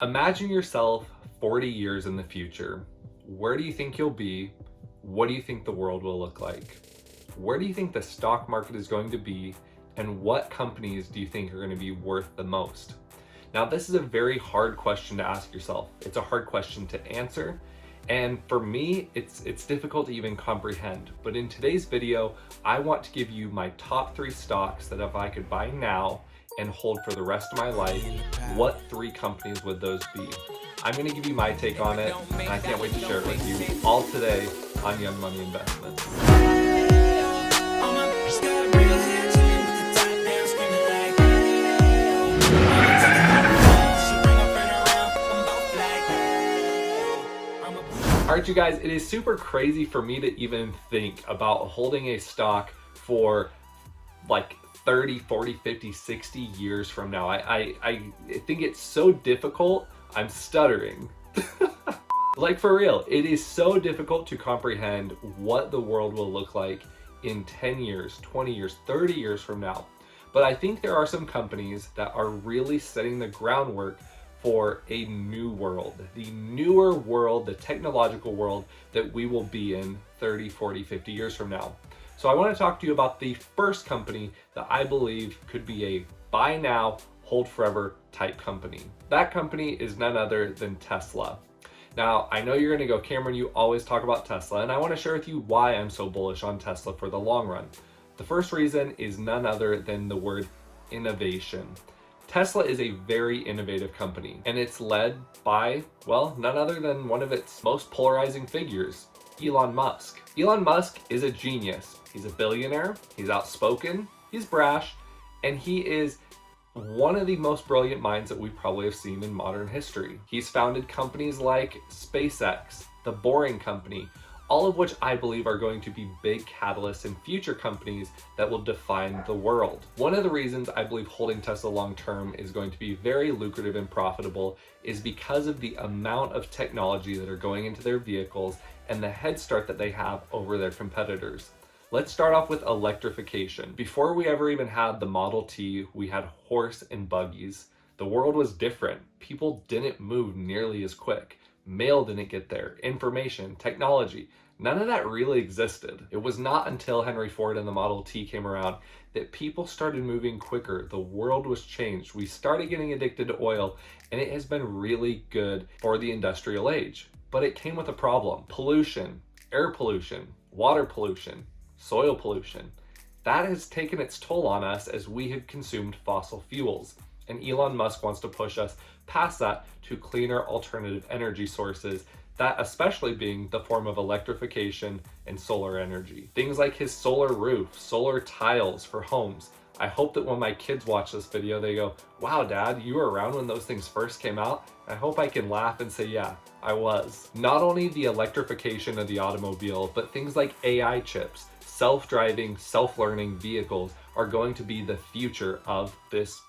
Imagine yourself 40 years in the future. Where do you think you'll be? What do you think the world will look like? Where do you think the stock market is going to be? And what companies do you think are going to be worth the most? Now, this is a very hard question to ask yourself. It's a hard question to answer. And for me, it's difficult to even comprehend. But in today's video, I want to give you my top 3 stocks that if I could buy now and hold for the rest of my life, what 3 companies would those be? I'm going to give you my take on it, and I can't wait to share it with you all today on Young Money Investments. All right, you guys, it is super crazy for me to even think about holding a stock for like 30, 40, 50, 60 years from now. I think it's so difficult. I'm stuttering. Like, for real, it is so difficult to comprehend what the world will look like in 10 years, 20 years, 30 years from now. But I think there are some companies that are really setting the groundwork for a new world, the newer world, the technological world that we will be in 30, 40, 50 years from now. So I want to talk to you about the first company that I believe could be a buy now, hold forever type company. That company is none other than Tesla. Now, I know you're going to go, Cameron, you always talk about Tesla, and I want to share with you why I'm so bullish on Tesla for the long run. The first reason is none other than the word innovation. Tesla is a very innovative company, and it's led by, well, none other than one of its most polarizing figures, Elon Musk. Elon Musk is a genius. He's a billionaire, he's outspoken, he's brash, and he is one of the most brilliant minds that we probably have seen in modern history. He's founded companies like SpaceX, The Boring Company, all of which I believe are going to be big catalysts in future companies that will define the world. One of the reasons I believe holding Tesla long term is going to be very lucrative and profitable is because of the amount of technology that are going into their vehicles and the head start that they have over their competitors. Let's start off with electrification. Before we ever even had the Model T, we had horse and buggies. The world was different. People didn't move nearly as quick. Mail didn't get there. Information, technology, none of that really existed. It was not until Henry Ford and the Model T came around that people started moving quicker. The world was changed. We started getting addicted to oil, and it has been really good for the industrial age. But it came with a problem. Pollution, air pollution, water pollution, soil pollution. That has taken its toll on us as we have consumed fossil fuels. And Elon Musk wants to push us past that to cleaner alternative energy sources, that especially being the form of electrification and solar energy. Things like his solar roof, solar tiles for homes. I hope that when my kids watch this video, they go, wow, Dad, you were around when those things first came out? I hope I can laugh and say, yeah, I was. Not only the electrification of the automobile, but things like AI chips, self-driving, self-learning vehicles are going to be the future of this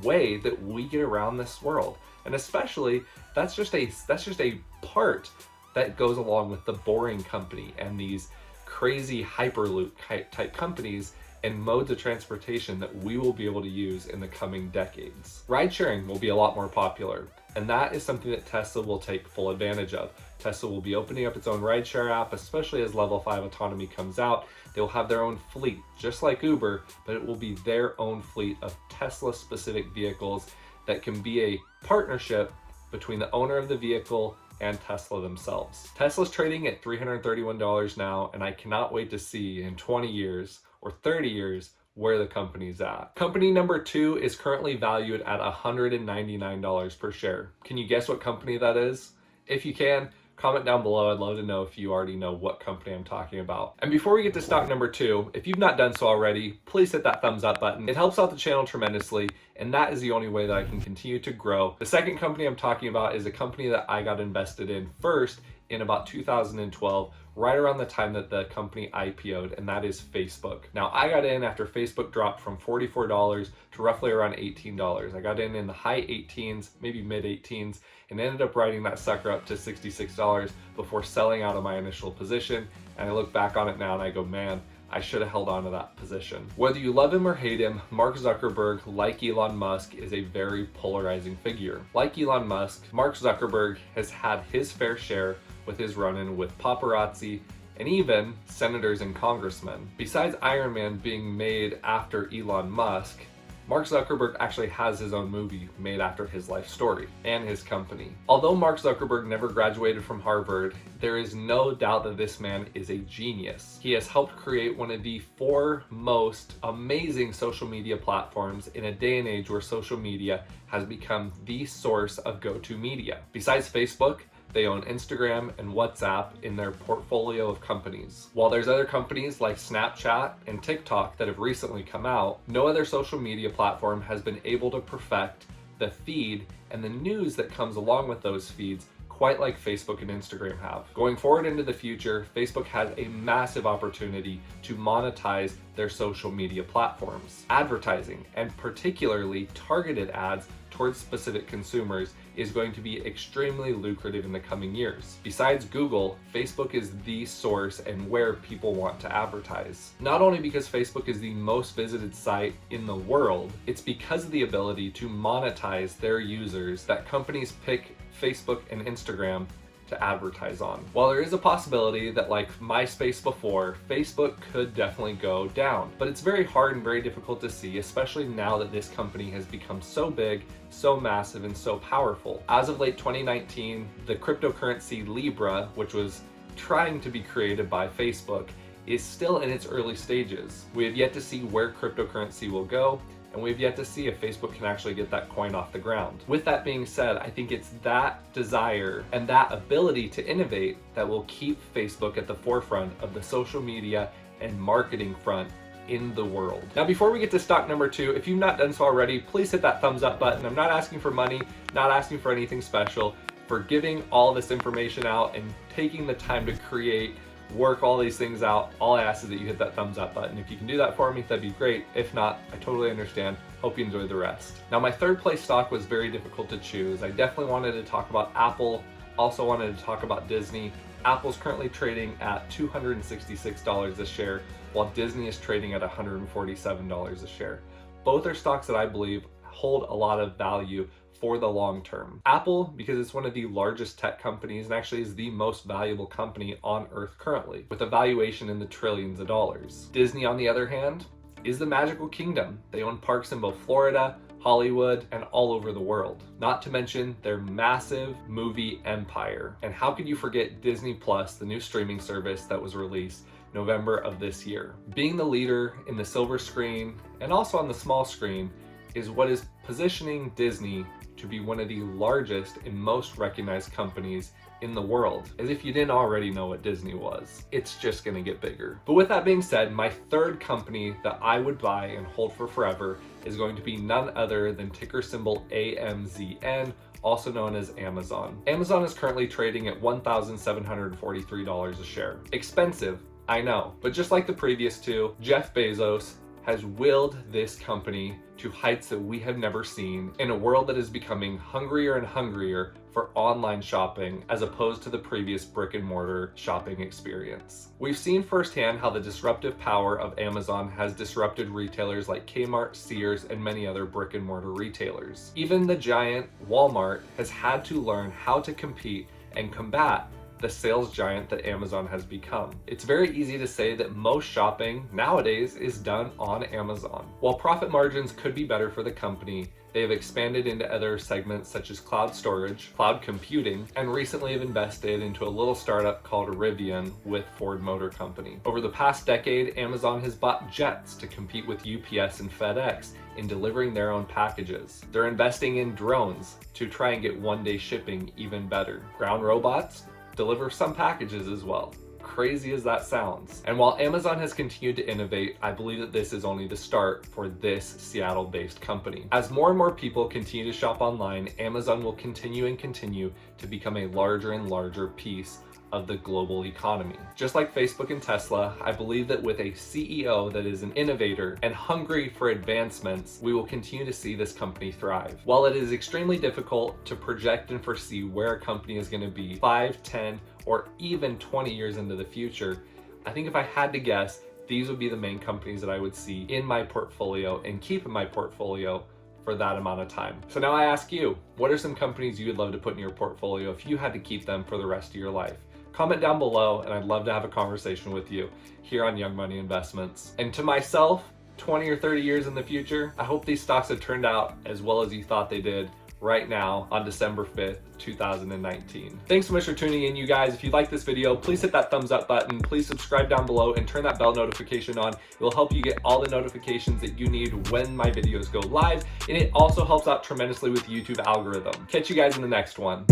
way that we get around this world. And especially, that's just a part that goes along with the Boring Company and these crazy Hyperloop type companies and modes of transportation that we will be able to use in the coming decades. Ride sharing will be a lot more popular, and that is something that Tesla will take full advantage of. Tesla will be opening up its own rideshare app, especially as level 5 autonomy comes out. They'll have their own fleet, just like Uber, but it will be their own fleet of Tesla-specific vehicles that can be a partnership between the owner of the vehicle and Tesla themselves. Tesla's trading at $331 now, and I cannot wait to see in 20 years or 30 years where the company's at. Company number 2 is currently valued at $199 per share. Can you guess what company that is? If you can, comment down below. I'd love to know if you already know what company I'm talking about. And before we get to stock number 2, if you've not done so already, please hit that thumbs up button. It helps out the channel tremendously, and that is the only way that I can continue to grow. The second company I'm talking about is a company that I got invested in first in about 2012, right around the time that the company IPO'd, and that is Facebook. Now, I got in after Facebook dropped from $44 to roughly around $18. I got in the high 18s, maybe mid 18s, and ended up riding that sucker up to $66 before selling out of my initial position. And I look back on it now and I go, man, I should have held on to that position. Whether you love him or hate him, Mark Zuckerberg, like Elon Musk, is a very polarizing figure. Like Elon Musk, Mark Zuckerberg has had his fair share with his run-in with paparazzi and even senators and congressmen. Besides Iron Man being made after Elon Musk, Mark Zuckerberg actually has his own movie made after his life story and his company. Although Mark Zuckerberg never graduated from Harvard, there is no doubt that this man is a genius. He has helped create one of the 4 most amazing social media platforms in a day and age where social media has become the source of go-to media. Besides Facebook, they own Instagram and WhatsApp in their portfolio of companies. While there's other companies like Snapchat and TikTok that have recently come out, no other social media platform has been able to perfect the feed and the news that comes along with those feeds quite like Facebook and Instagram have. Going forward into the future, Facebook has a massive opportunity to monetize their social media platforms. Advertising, and particularly targeted ads towards specific consumers, is going to be extremely lucrative in the coming years. Besides Google, Facebook is the source and where people want to advertise. Not only because Facebook is the most visited site in the world, it's because of the ability to monetize their users that companies pick Facebook and Instagram to advertise on. While there is a possibility that, like MySpace before, Facebook could definitely go down, but it's very hard and very difficult to see, especially now that this company has become so big, so massive, and so powerful. As of late 2019, the cryptocurrency Libra, which was trying to be created by Facebook, is still in its early stages. We have yet to see where cryptocurrency will go, and we've yet to see if Facebook can actually get that coin off the ground. With that being said, I think it's that desire and that ability to innovate that will keep Facebook at the forefront of the social media and marketing front in the world. Now, before we get to stock number 2, if you've not done so already, please hit that thumbs up button. I'm not asking for money, not asking for anything special, for giving all this information out and taking the time to create, work all these things out. All I ask is that you hit that thumbs up button. If you can do that for me, that'd be great. If not, I totally understand. Hope you enjoy the rest. Now, my third place stock was very difficult to choose. I definitely wanted to talk about Apple, also wanted to talk about Disney. Apple's currently trading at $266 a share, while Disney is trading at $147 a share. Both are stocks that I believe hold a lot of value for the long term. Apple, because it's one of the largest tech companies and actually is the most valuable company on earth currently, with a valuation in the trillions of dollars. Disney, on the other hand, is the magical kingdom. They own parks in both Florida, Hollywood, and all over the world. Not to mention their massive movie empire. And how could you forget Disney Plus, the new streaming service that was released November of this year? Being the leader in the silver screen and also on the small screen is what is positioning Disney to be one of the largest and most recognized companies in the world. As if you didn't already know what Disney was. It's just gonna get bigger. But with that being said, my third company that I would buy and hold for forever is going to be none other than ticker symbol AMZN, also known as Amazon. Amazon is currently trading at $1,743 a share. Expensive, I know, but just like the previous two, Jeff Bezos has willed this company to heights that we have never seen in a world that is becoming hungrier and hungrier for online shopping as opposed to the previous brick and mortar shopping experience. We've seen firsthand how the disruptive power of Amazon has disrupted retailers like Kmart, Sears, and many other brick and mortar retailers. Even the giant Walmart has had to learn how to compete and combat the sales giant that Amazon has become. It's very easy to say that most shopping nowadays is done on Amazon. While profit margins could be better for the company, they have expanded into other segments such as cloud storage, cloud computing, and recently have invested into a little startup called Rivian with Ford Motor Company. Over the past decade, Amazon has bought jets to compete with UPS and FedEx in delivering their own packages. They're investing in drones to try and get one-day shipping even better. Ground robots deliver some packages as well. Crazy as that sounds. And while Amazon has continued to innovate, I believe that this is only the start for this Seattle-based company. As more and more people continue to shop online, Amazon will continue to become a larger and larger piece of the global economy. Just like Facebook and Tesla, I believe that with a CEO that is an innovator and hungry for advancements, we will continue to see this company thrive. While it is extremely difficult to project and foresee where a company is going to be 5, 10, or even 20 years into the future, I think if I had to guess, these would be the main companies that I would see in my portfolio and keep in my portfolio for that amount of time. So now I ask you, what are some companies you would love to put in your portfolio if you had to keep them for the rest of your life? Comment down below, and I'd love to have a conversation with you here on Young Money Investments. And to myself, 20 or 30 years in the future, I hope these stocks have turned out as well as you thought they did right now on December 5th, 2019. Thanks so much for tuning in, you guys. If you like this video, please hit that thumbs up button. Please subscribe down below and turn that bell notification on. It will help you get all the notifications that you need when my videos go live. And it also helps out tremendously with the YouTube algorithm. Catch you guys in the next one.